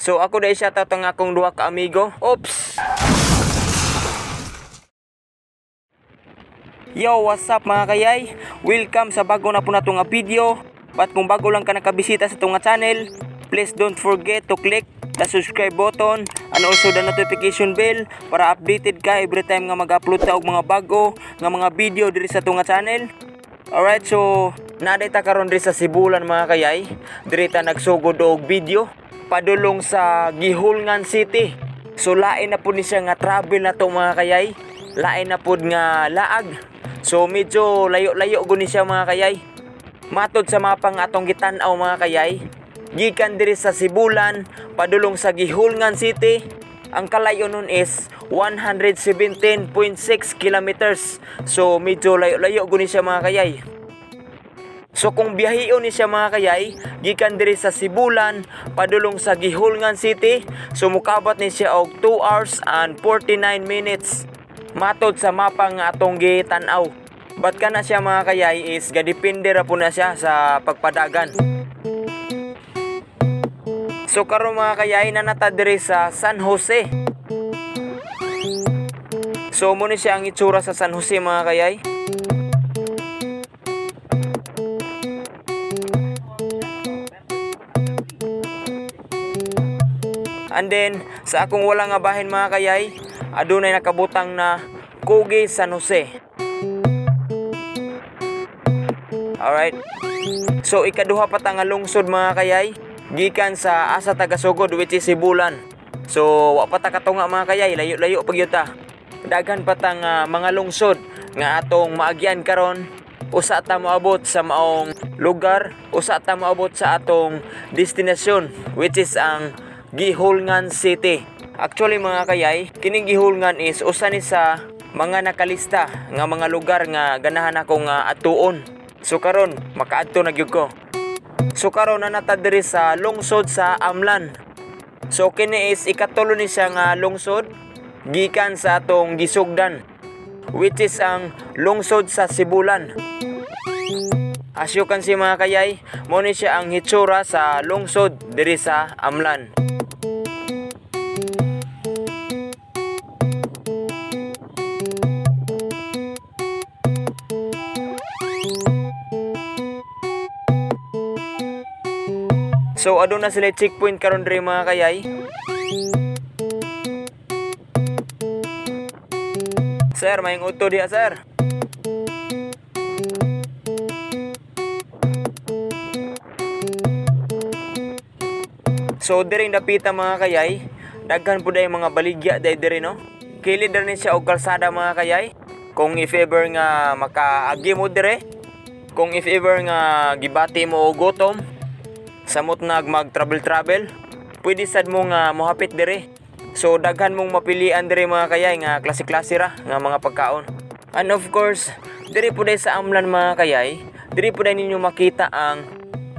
So ako dahil siya tatang akong duha ka amigo. Oops! Yo, what's up mga kayay? Welcome sa bago na po na itong video. But kung bago lang ka nakabisita sa itong channel, please don't forget to click the subscribe button and also the notification bell para updated ka every time nga mag-upload ta og mga bago nga mga video diri sa itong channel. Alright, so naday ta karon diri sa Sibulan mga kayay. Diri ta nagsugod og video padulong sa Gihulngan City. So lain na po ni siya nga travel na to mga kayay. Lain na po nga laag. So medyo layo-layo guni siya mga kayay. Matod sa mapa nga atong gitan-aw mga kayay, gikan diri sa Sibulan padulong sa Gihulngan City, ang kalayo nun is 117.6 kilometers. So medyo layo-layo guni siya mga kayay. So kung biyahiyon ni siya mga kayay, gikan diri sa Sibulan padulong sa Gihulngan City, so mukabat ni siya og 2 hours and 49 minutes. Matod sa mapa nga atong gitan-aw. But kana siya mga kayay is gadepende ra po na siya sa pagpadagan. So karon mga kayay nanata diri sa San Jose. So mo ni siya ang itsura sa San Jose mga kayay. And then sa akong wala nga bahin mga kayay, adunay nakabutang na Kugi San Jose. Alright. So ikaduha pa ta nga lungsod mga kayay, gikan sa asa tagasugod which is Sibulan. So wa pa ta katunga mga kayay, layo-layo pa gyud ta. Daghan pa ta nga mga lungsod nga atong maagyan karon. Usa ta moabot sa maong lugar, usa ta moabot sa atong destinasyon which is ang Gihulngan City. Actually mga kayay, kining Gihulngan is usa ni sa mga nakalista nga mga lugar nga ganahan ako nga atuon. So karon makaadto na gyud ko. So karon nanata diri sa lungsod sa Amlan. So kini is ikatulo ni siya nga lungsod gikan sa atong gisugdan which is ang lungsod sa Sibulan. As you can see mga kayay, mo ni siya ang hitsura sa lungsod diri sa Amlan. So aduna sila checkpoint karon diri mga kayay. Sir, may uto diha sir. So diri dapita mga kayay, daghan pud ay mga baligya diri no. Kilid ni siya og kalsada mga kayay. Kung if ever nga makaagi mo dire, kung if ever nga gibati mo og gutom, samot nag mag-travel, pwede sad mo nga mohapit dire. So daghan mong mapilian dire mga kayay nga klase-klase ra nga mga pagkaon. And of course, dire po sa Amlan mga kayay, dire po ninyo makita ang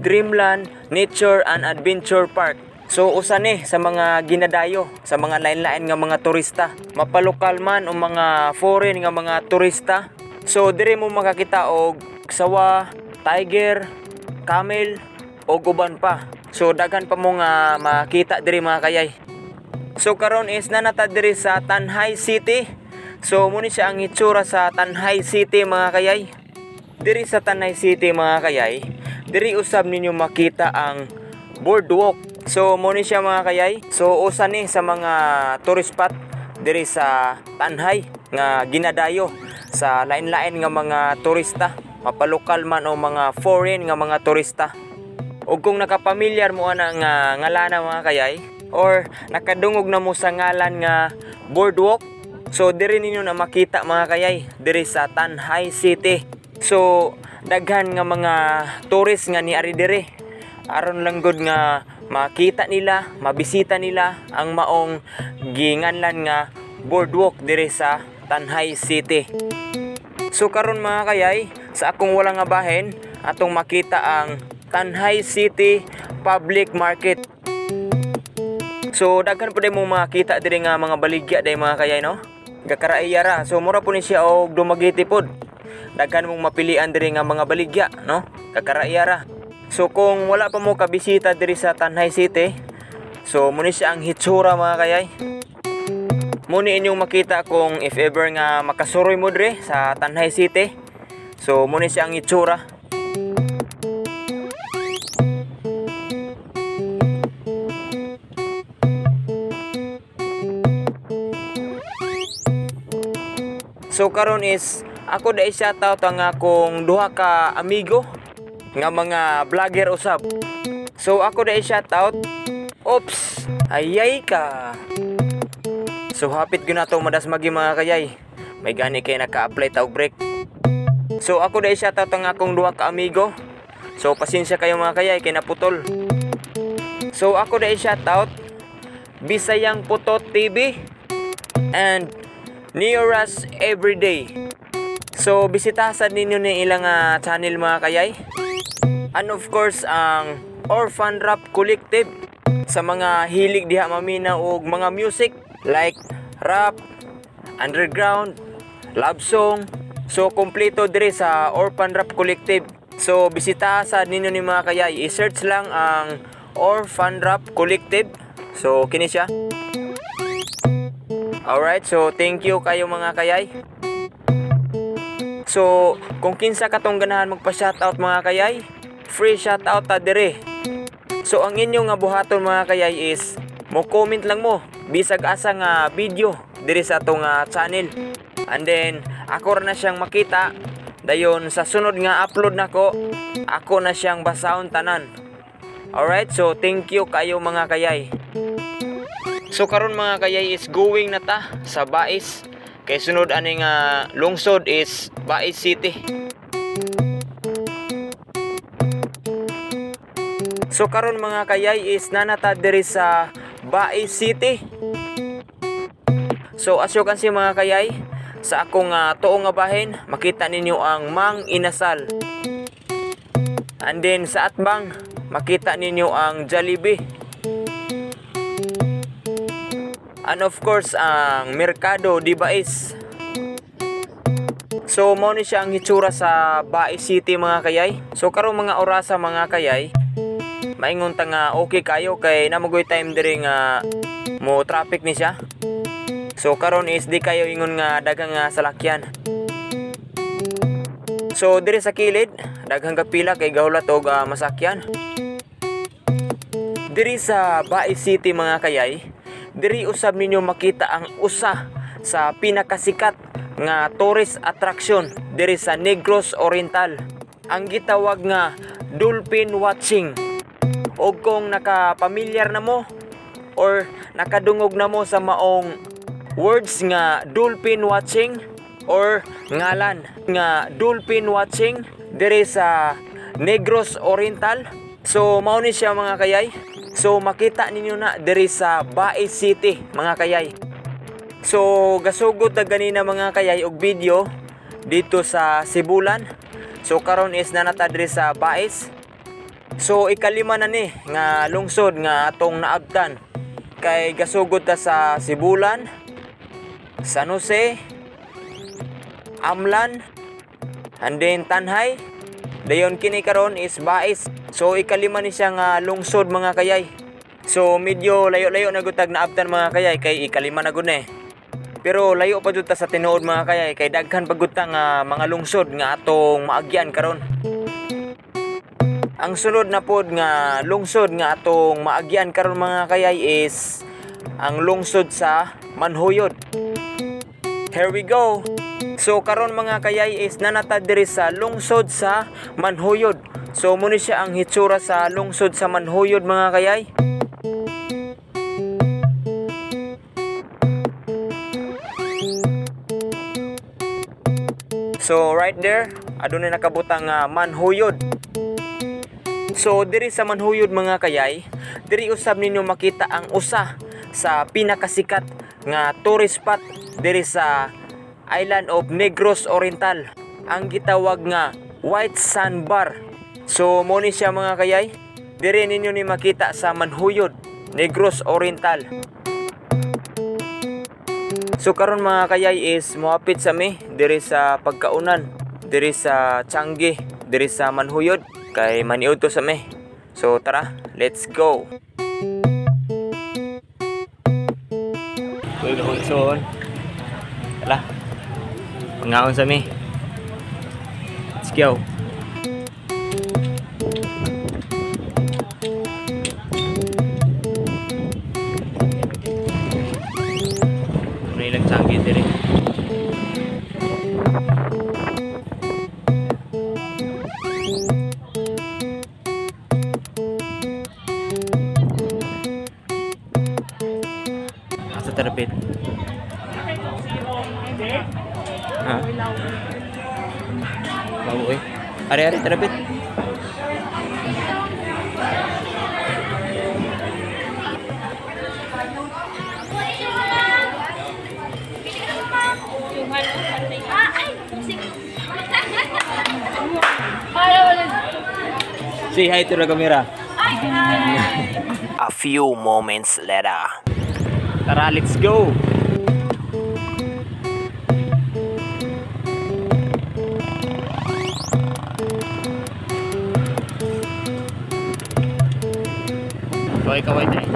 Dreamland Nature and Adventure Park. So usa ni sa mga ginadayo sa mga lain-lain nga mga turista, mapalokal man o mga foreign nga mga turista. So dire mo makakita og sawa, tiger, camel, o guban pa. So daghan pa mo nga makita diri mga kayay. So karon is nanata diri sa Tanhay City. So muni siya ang hitsura sa Tanhay City mga kayay. Diri sa Tanhay City mga kayay, diri usab ninyo makita ang boardwalk. So muni siya mga kayay. So usa ni sa mga tourist spot diri sa Tanhay nga ginadayo sa lain-lain nga mga turista, mapalokal man o mga foreign nga mga turista. O kung nakapamilyar mo ana nga ngalana mga kayay, or nakadungog na mo sa ngalan nga boardwalk, so diri ninyo na makita mga kayay diri sa Tanhay City. So daghan nga mga tourist nga niari diri aron lang gud nga makita nila, mabisita nila ang maong ginganlan nga boardwalk diri sa Tanhay City. So karon mga kayay, sa akong wala nga bahin, atong makita ang Tanhay City Public Market. So daghan po day mo makita diri nga mga baligya day mga kayay no. Gakaraaya ra. So mura po ni siya og dumagiti pod. Daghan mong mapilian diri nga mga baligya no. Gakaraaya ra. So kung wala pa mo kabisita diri sa Tanhay City, So muni siya ang hitsura mga kayay. Muni inyong makita kung if ever nga makasuroy mo dre sa Tanhay City. So muni siya ang hitsura. So karon is ako dai shoutout ang akong duha ka amigo nga mga vlogger usab. So ako dai shoutout. Oops, ayay ka. So hapit gyud nato madasmagi mga kayay. May gani kay naka-apply tawag break. So ako dai shoutout ang akong duha ka amigo. So pasensya kayo mga kayay kay naputol. So ako dai shoutout Bisayang Putot TV and Neoras Everyday. So bisitasan ninyo ni ilang channel mga kayay. And of course ang Orphan Rap Collective sa mga hilig diha mamina og mga music like rap, underground, love song. So kompleto diri sa Orphan Rap Collective. So bisitasan ninyo ni mga kayay. I-search lang ang Orphan Rap Collective. So kini siya. Alright, so thank you kayo mga kayay. So kung kinsa katong ganahan magpa-shoutout mga kayay, free shoutout ta dire. So ang inyong nga buhaton mga kayay is mo comment lang mo bisag asa nga video diri sa atong channel. And then ako ra na siyang makita. Dayon sa sunod nga upload nako, ako na siyang basahon tanan. Alright, so thank you kayo mga kayay. So karon mga kayay is going na ta sa Bais. Kay sunod aning lungsod is Bais City. So karon mga kayay is nanata diri sa Bais City. So as you can see mga kayay, sa akong tuong nga bahin, makita ninyo ang Mang Inasal. And then sa atbang, makita ninyo ang Jollibee. And of course ang Mercado di Bais. So mao ni siya ang hitsura sa Bais City mga kayay. So karong mga orasa mga kayay, maingon ta nga okay kayo kay namugoy time diri nga mo traffic ni siya. So karon is di kayo ingon nga daghang salakyan. So diri sa kilid daghang kapila kay gahulat og masakyan. Diri sa Bais City mga kayay, diri usab ninyo makita ang usa sa pinakasikat nga tourist attraction diri sa Negros Oriental, ang gitawag nga dolphin watching. O kung nakapamilyar na mo or nakadungog na mo sa maong words nga dolphin watching or ngalan nga dolphin watching diri sa Negros Oriental, so mao ni siya mga kayay. So makita ninyo na diri sa Bais City mga kayay. So gasugod na ganina mga kayay og video dito sa Sibulan. So karon is nanata diri sa Bais. So ikalima na ni nga lungsod nga atong naabtan. Kay gasugod ta sa Sibulan, San Jose, Amlan, and then Tanhay. Dayon kini karon is Bais. So ikalima ni siya nga lungsod mga kayay. So medyo layo-layo na gutag naabtan mga kayay kay ikalima na gud eh. Pero layo pa jud ta sa tinuod mga kayay kay daghan pa gud ta nga mga lungsod nga atong maagyan karon. Ang sunod na pod nga lungsod nga atong maagyan karon mga kayay is ang lungsod sa Manhuyod. Here we go. So karon mga kayay is nanata diri sa lungsod sa Manhuyod. So muna siya ang hitsura sa lungsod sa Manhuyod mga kayay. So right there, adunay nakabutang Manhuyod. So diri sa Manhuyod mga kayay, diri usab ninyo makita ang usa sa pinakasikat nga tourist spot diri sa Island of Negros Oriental, ang gitawag nga White Sand Bar. So mo ni siya mga kayay, diri ninyo ni makita sa Manhuyod, Negros Oriental. So karon mga kayay is moapit sa mi diri sa pagkaunan, diri sa Changi, diri sa Manhuyod kay maniud to sa mi. So tara, let's go. Bunsoon. Tala. Pangaon sa mi. Let's go. Ano ilang sanggit dire? Asa terapit? Ha? Bawo eh. Ari-ari terapit. Say hi to the camera. A few moments later. Tara, let's go. Kaway-kaway tayo.